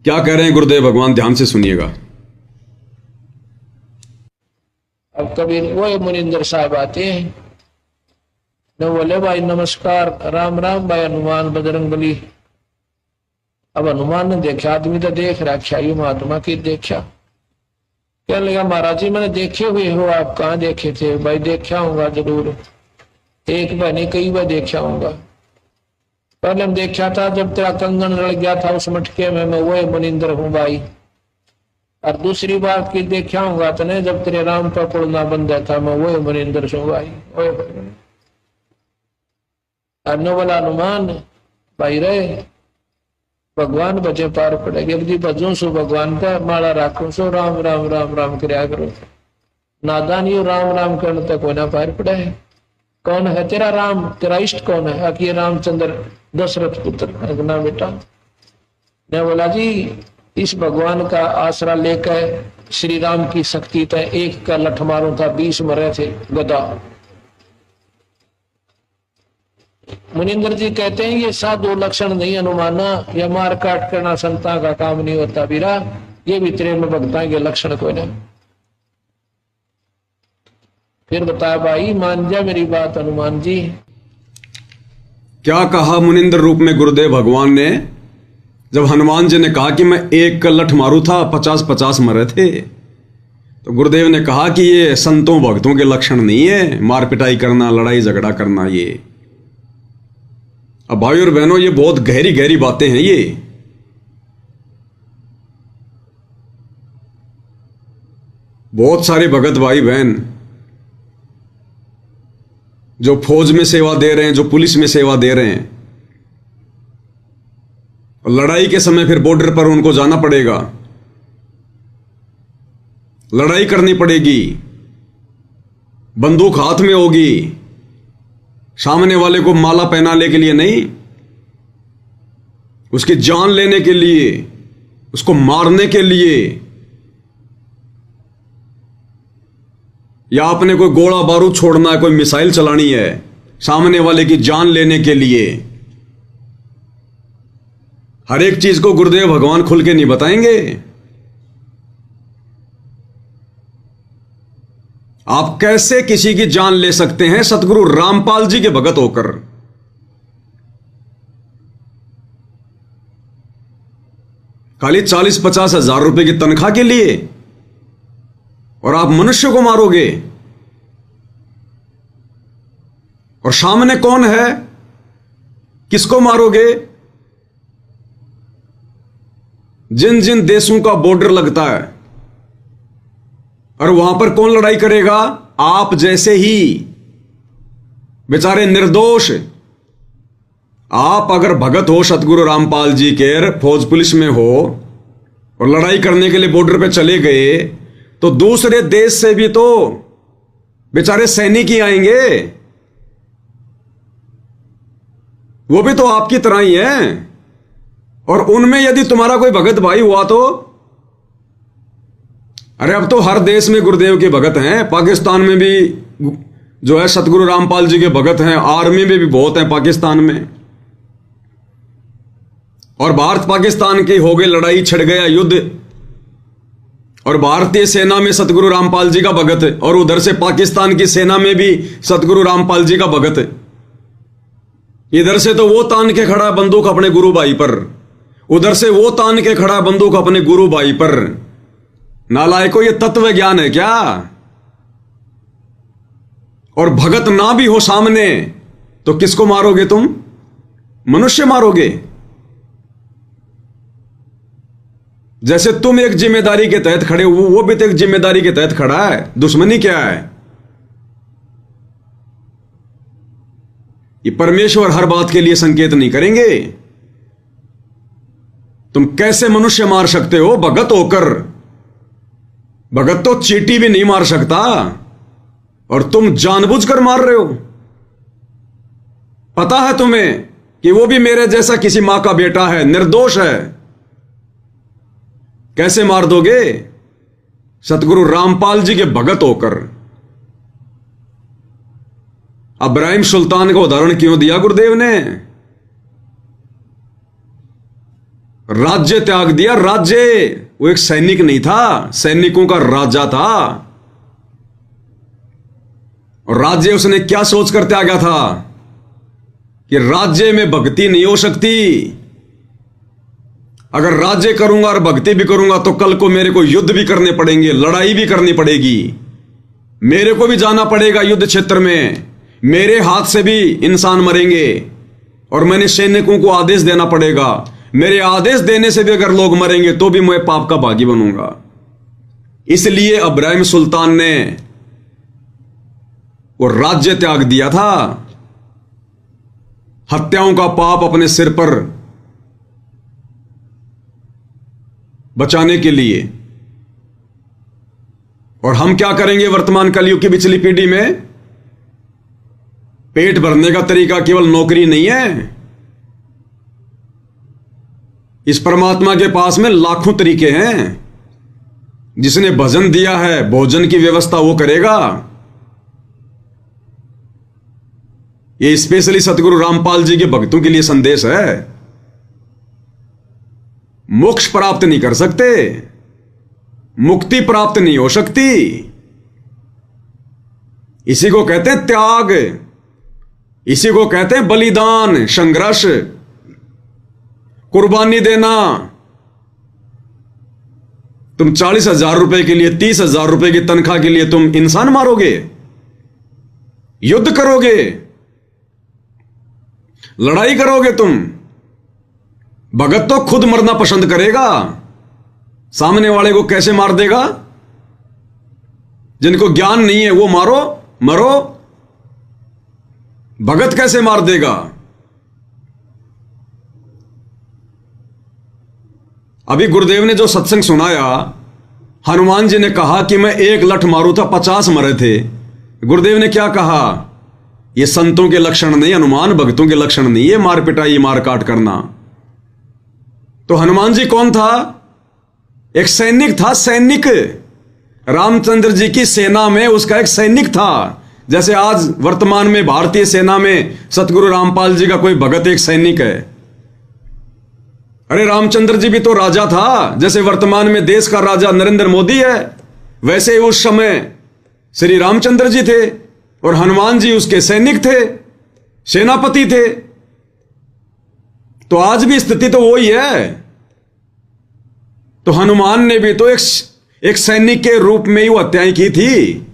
क्या कह रहे हैं गुरुदेव भगवान, ध्यान से सुनिएगा। अब कबीर वो मुनिंदर साहब आते हैं न, बोले भाई नमस्कार, राम राम भाई हनुमान बजरंग बली। अब हनुमान ने देखा, आदमी तो देख रखा, यू महात्मा की देखा। कहने लगा महाराज जी मैंने देखे हुए हो, आप कहाँ देखे थे? भाई देखा हूंगा जरूर, एक बार नहीं कई बार देखा हूंगा। पहले हम देखा था जब तेरा कंगन रड़ गया था उस मटके में, मैं वो मुनिंदर हूँ भाई। और दूसरी बात की देखा हूंगा तने जब तेरे राम का पुड़ना बंदा था, मैं वो मुनिंदर हूँ भाई। अन्नो वाला हनुमान भाई रहे भगवान बचे पार पड़ेगी। अब जी भजो सो भगवान का माला राखो सो, राम राम राम राम करया करो। नादान यू राम राम करने तक कोई ना पार पड़े है। कौन है तेरा राम? तेरा इष्ट कौन है? आखिर ये रामचंद्र दशरथ पुत्र ना बेटा। ने बोला जी इस भगवान का आसरा लेकर श्री राम की शक्ति तय एक का लठ मारो था 20 मरे थे गदा। मुनिंदर जी कहते हैं ये साधु लक्षण नहीं अनुमाना, यह मार काट करना संता का काम नहीं होता बीरा, ये भी तेरे में भगता के लक्षण कोई नहीं। फिर बताया भाई मान जा मेरी बात हनुमान जी। क्या कहा मुनिंदर रूप में गुरुदेव भगवान ने? जब हनुमान जी ने कहा कि मैं एक का लठ मारू था 50-50 मरे थे, तो गुरुदेव ने कहा कि ये संतों भक्तों के लक्षण नहीं है, मार पिटाई करना, लड़ाई झगड़ा करना। ये अब भाई और बहनों ये बहुत गहरी गहरी बातें हैं। ये बहुत सारे भगत भाई बहन जो फौज में सेवा दे रहे हैं, जो पुलिस में सेवा दे रहे हैं, और लड़ाई के समय फिर बॉर्डर पर उनको जाना पड़ेगा, लड़ाई करनी पड़ेगी, बंदूक हाथ में होगी, सामने वाले को माला पहनाने के लिए नहीं, उसकी जान लेने के लिए, उसको मारने के लिए, या आपने कोई गोला बारूद छोड़ना है, कोई मिसाइल चलानी है, सामने वाले की जान लेने के लिए। हर एक चीज को गुरुदेव भगवान खुल के नहीं बताएंगे। आप कैसे किसी की जान ले सकते हैं सतगुरु रामपाल जी के भगत होकर? खाली 40-50 हजार रुपए की तनख्वाह के लिए, और आप मनुष्य को मारोगे। और सामने कौन है, किसको मारोगे? जिन जिन देशों का बॉर्डर लगता है, और वहां पर कौन लड़ाई करेगा? आप जैसे ही बेचारे निर्दोष। आप अगर भगत हो सतगुरु रामपाल जी के, फौज पुलिस में हो और लड़ाई करने के लिए बॉर्डर पे चले गए, तो दूसरे देश से भी तो बेचारे सैनिक ही आएंगे, वो भी तो आपकी तरह ही हैं। और उनमें यदि तुम्हारा कोई भगत भाई हुआ तो, अरे अब तो हर देश में गुरुदेव के भगत हैं। पाकिस्तान में भी जो है सतगुरु रामपाल जी के भगत हैं, आर्मी में भी बहुत हैं पाकिस्तान में। और भारत पाकिस्तान की हो गई लड़ाई, छिड़ गया युद्ध, और भारतीय सेना में सतगुरु रामपाल जी का भगत, और उधर से पाकिस्तान की सेना में भी सतगुरु रामपाल जी का भगत। इधर से तो वो तान के खड़ा बंदूक अपने गुरु भाई पर, उधर से वो तान के खड़ा बंदूक अपने गुरु भाई पर। नालायको, ये तत्व ज्ञान है क्या? और भगत ना भी हो सामने तो किसको मारोगे तुम? मनुष्य मारोगे। जैसे तुम एक जिम्मेदारी के तहत खड़े हो, वो भी तो एक जिम्मेदारी के तहत खड़ा है। दुश्मनी क्या है? ये परमेश्वर हर बात के लिए संकेत नहीं करेंगे। तुम कैसे मनुष्य मार सकते हो भगत होकर? भगत तो चींटी भी नहीं मार सकता, और तुम जानबूझकर मार रहे हो। पता है तुम्हें कि वो भी मेरे जैसा किसी मां का बेटा है, निर्दोष है। कैसे मार दोगे? सतगुरु रामपाल जी के भगत होकर। इब्राहिम सुल्तान का उदाहरण क्यों दिया गुरुदेव ने? राज्य त्याग दिया। राज्य, वो एक सैनिक नहीं था, सैनिकों का राजा था। और राज्य उसने क्या सोचकर त्यागा था कि राज्य में भक्ति नहीं हो सकती। अगर राज्य करूंगा और भक्ति भी करूंगा तो कल को मेरे को युद्ध भी करने पड़ेंगे, लड़ाई भी करनी पड़ेगी, मेरे को भी जाना पड़ेगा युद्ध क्षेत्र में, मेरे हाथ से भी इंसान मरेंगे और मैंने सैनिकों को आदेश देना पड़ेगा। मेरे आदेश देने से भी अगर लोग मरेंगे तो भी मैं पाप का भागी बनूंगा। इसलिए इब्राहिम सुल्तान ने वो राज्य त्याग दिया था, हत्याओं का पाप अपने सिर पर बचाने के लिए। और हम क्या करेंगे वर्तमान कलयुग की पिछली पीढ़ी में? पेट भरने का तरीका केवल नौकरी नहीं है। इस परमात्मा के पास में लाखों तरीके हैं। जिसने भजन दिया है, भोजन की व्यवस्था वो करेगा। ये स्पेशली सतगुरु रामपाल जी के भक्तों के लिए संदेश है। मोक्ष प्राप्त नहीं कर सकते, मुक्ति प्राप्त नहीं हो सकती। इसी को कहते हैं त्याग, इसी को कहते हैं बलिदान, संघर्ष, कुर्बानी देना। तुम 40,000 रुपए के लिए, 30,000 रुपए की तनख्वाह के लिए तुम इंसान मारोगे, युद्ध करोगे, लड़ाई करोगे तुम। भगत तो खुद मरना पसंद करेगा, सामने वाले को कैसे मार देगा? जिनको ज्ञान नहीं है वो मारो, मरो। भगत कैसे मार देगा? अभी गुरुदेव ने जो सत्संग सुनाया, हनुमान जी ने कहा कि मैं 1 लठ मारू था 50 मरे थे। गुरुदेव ने क्या कहा? ये संतों के लक्षण नहीं, हनुमान भक्तों के लक्षण नहीं, ये मार पिटाई, मार काट करना। तो हनुमान जी कौन था? एक सैनिक था, सैनिक। रामचंद्र जी की सेना में उसका एक सैनिक था। जैसे आज वर्तमान में भारतीय सेना में सतगुरु रामपाल जी का कोई भगत एक सैनिक है। अरे रामचंद्र जी भी तो राजा था। जैसे वर्तमान में देश का राजा नरेंद्र मोदी है, वैसे उस समय श्री रामचंद्र जी थे और हनुमान जी उसके सैनिक थे, सेनापति थे। तो आज भी स्थिति तो वही है। तो हनुमान ने भी तो एक सैनिक के रूप में ही वो हत्याएं की थी।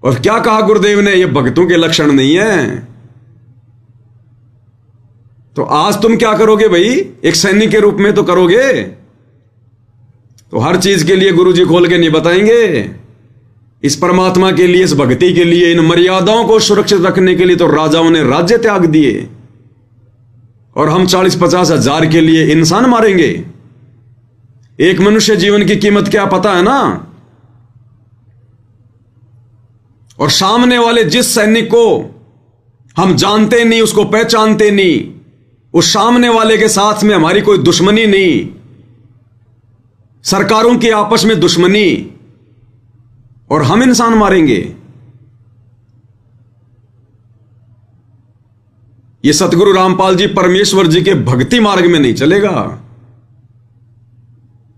और क्या कहा गुरुदेव ने? ये भक्तों के लक्षण नहीं है। तो आज तुम क्या करोगे भाई? एक सैनिक के रूप में तो करोगे। तो हर चीज के लिए गुरु जी खोल के नहीं बताएंगे। इस परमात्मा के लिए, इस भक्ति के लिए, इन मर्यादाओं को सुरक्षित रखने के लिए तो राजाओं ने राज्य त्याग दिए। और हम 40-50 हजार के लिए इंसान मारेंगे। एक मनुष्य जीवन की कीमत क्या पता है ना? और सामने वाले जिस सैनिक को हम जानते नहीं, उसको पहचानते नहीं, उस सामने वाले के साथ में हमारी कोई दुश्मनी नहीं, सरकारों की आपस में दुश्मनी, और हम इंसान मारेंगे। ये सतगुरु रामपाल जी परमेश्वर जी के भक्ति मार्ग में नहीं चलेगा।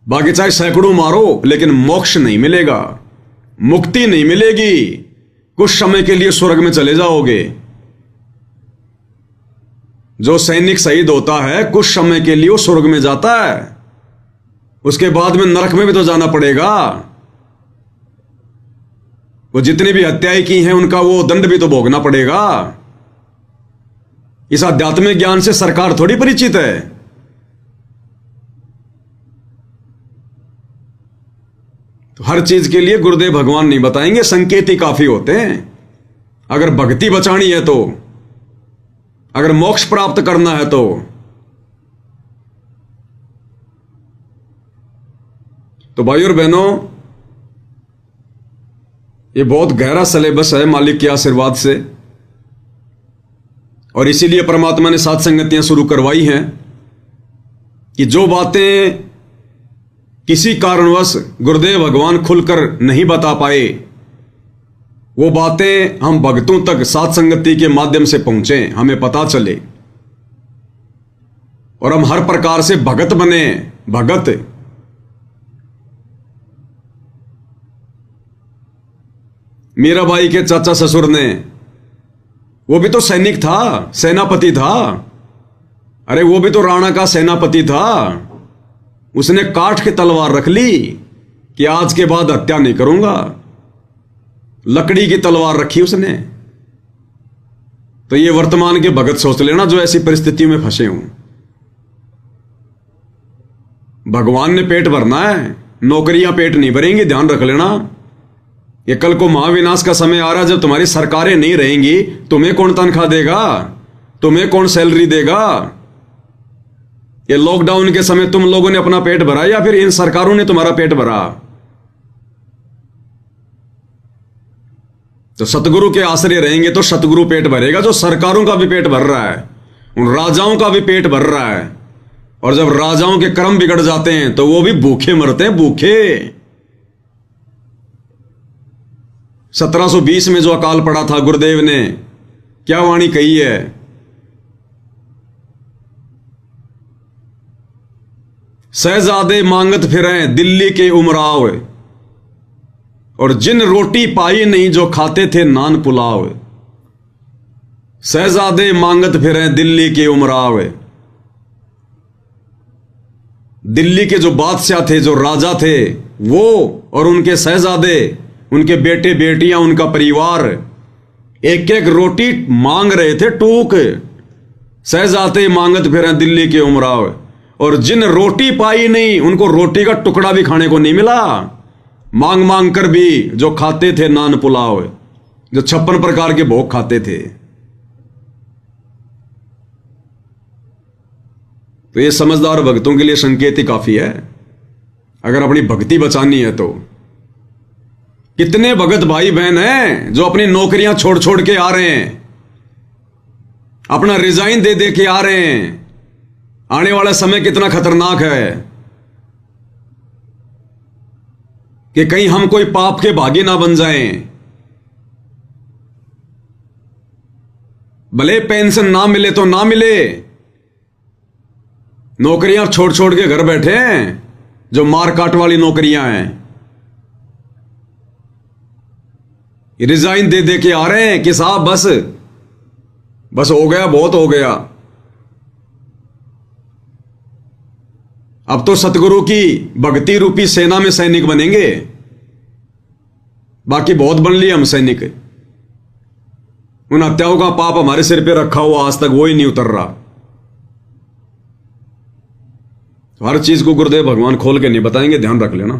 बाकी चाहे सैकड़ों मारो, लेकिन मोक्ष नहीं मिलेगा, मुक्ति नहीं मिलेगी। कुछ समय के लिए स्वर्ग में चले जाओगे। जो सैनिक शहीद होता है कुछ समय के लिए वो स्वर्ग में जाता है, उसके बाद में नरक में भी तो जाना पड़ेगा। वो जितनी भी हत्याएं की हैं उनका वो दंड भी तो भोगना पड़ेगा। इस आध्यात्मिक ज्ञान से सरकार थोड़ी परिचित है। तो हर चीज के लिए गुरुदेव भगवान नहीं बताएंगे, संकेत ही काफी होते हैं। अगर भक्ति बचानी है तो, अगर मोक्ष प्राप्त करना है तो भाई और बहनों, ये बहुत गहरा सिलेबस है मालिक के आशीर्वाद से। और इसीलिए परमात्मा ने 7 संगतियां शुरू करवाई हैं कि जो बातें किसी कारणवश गुरुदेव भगवान खुलकर नहीं बता पाए, वो बातें हम भक्तों तक 7 संगति के माध्यम से पहुंचे, हमें पता चले। और हम हर प्रकार से भगत बने। भगत मीराबाई के चाचा ससुर ने, वो भी तो सैनिक था, सेनापति था। अरे वो भी तो राणा का सेनापति था। उसने काठ की तलवार रख ली कि आज के बाद हत्या नहीं करूंगा। लकड़ी की तलवार रखी उसने। तो ये वर्तमान के भगत सोच लेना जो ऐसी परिस्थितियों में फंसे हों। भगवान ने पेट भरना है, नौकरियां पेट नहीं भरेंगी, ध्यान रख लेना। ये कल को महाविनाश का समय आ रहा है, जब तुम्हारी सरकारें नहीं रहेंगी, तुम्हें कौन तनख्वाह देगा, तुम्हें कौन सैलरी देगा? ये लॉकडाउन के समय तुम लोगों ने अपना पेट भरा या फिर इन सरकारों ने तुम्हारा पेट भरा? तो सतगुरु के आश्रय रहेंगे तो सतगुरु पेट भरेगा, जो सरकारों का भी पेट भर रहा है, उन राजाओं का भी पेट भर रहा है। और जब राजाओं के कर्म बिगड़ जाते हैं तो वो भी भूखे मरते हैं, भूखे। 1720 में जो अकाल पड़ा था, गुरुदेव ने क्या वाणी कही है? शहजादे मांगत फिरें दिल्ली के उमराव, और जिन रोटी पाई नहीं जो खाते थे नान पुलाव। शहजादे मांगत फिरें दिल्ली के उमराव। दिल्ली के जो बादशाह थे, जो राजा थे, वो और उनके शहजादे, उनके बेटे बेटियां, उनका परिवार एक एक रोटी मांग रहे थे, टूक। शहजादे मांगत फिरें दिल्ली के उमराव, और जिन रोटी पाई नहीं उनको रोटी का टुकड़ा भी खाने को नहीं मिला। मांग मांग कर भी जो खाते थे नान पुलाव, जो 56 प्रकार के भोग खाते थे। तो ये समझदार भक्तों के लिए संकेत ही काफी है, अगर अपनी भक्ति बचानी है तो। कितने भगत भाई बहन हैं जो अपनी नौकरियां छोड़ छोड़ के आ रहे हैं, अपना रिजाइन दे दे के आ रहे हैं। आने वाला समय कितना खतरनाक है कि कहीं हम कोई पाप के भागी ना बन जाएं। भले पेंशन ना मिले तो ना मिले, नौकरियां छोड़ छोड़ के घर बैठे हैं, जो मार काट वाली नौकरियां हैं। रिजाइन दे दे के आ रहे हैं कि साहब बस हो गया, बहुत हो गया। अब तो सतगुरु की भक्ति रूपी सेना में सैनिक बनेंगे, बाकी बहुत बन लिए हम सैनिक। उन हत्याओं का पाप हमारे सिर पे रखा हुआ, आज तक वो ही नहीं उतर रहा। हर चीज को गुरुदेव भगवान खोल के नहीं बताएंगे, ध्यान रख लेना।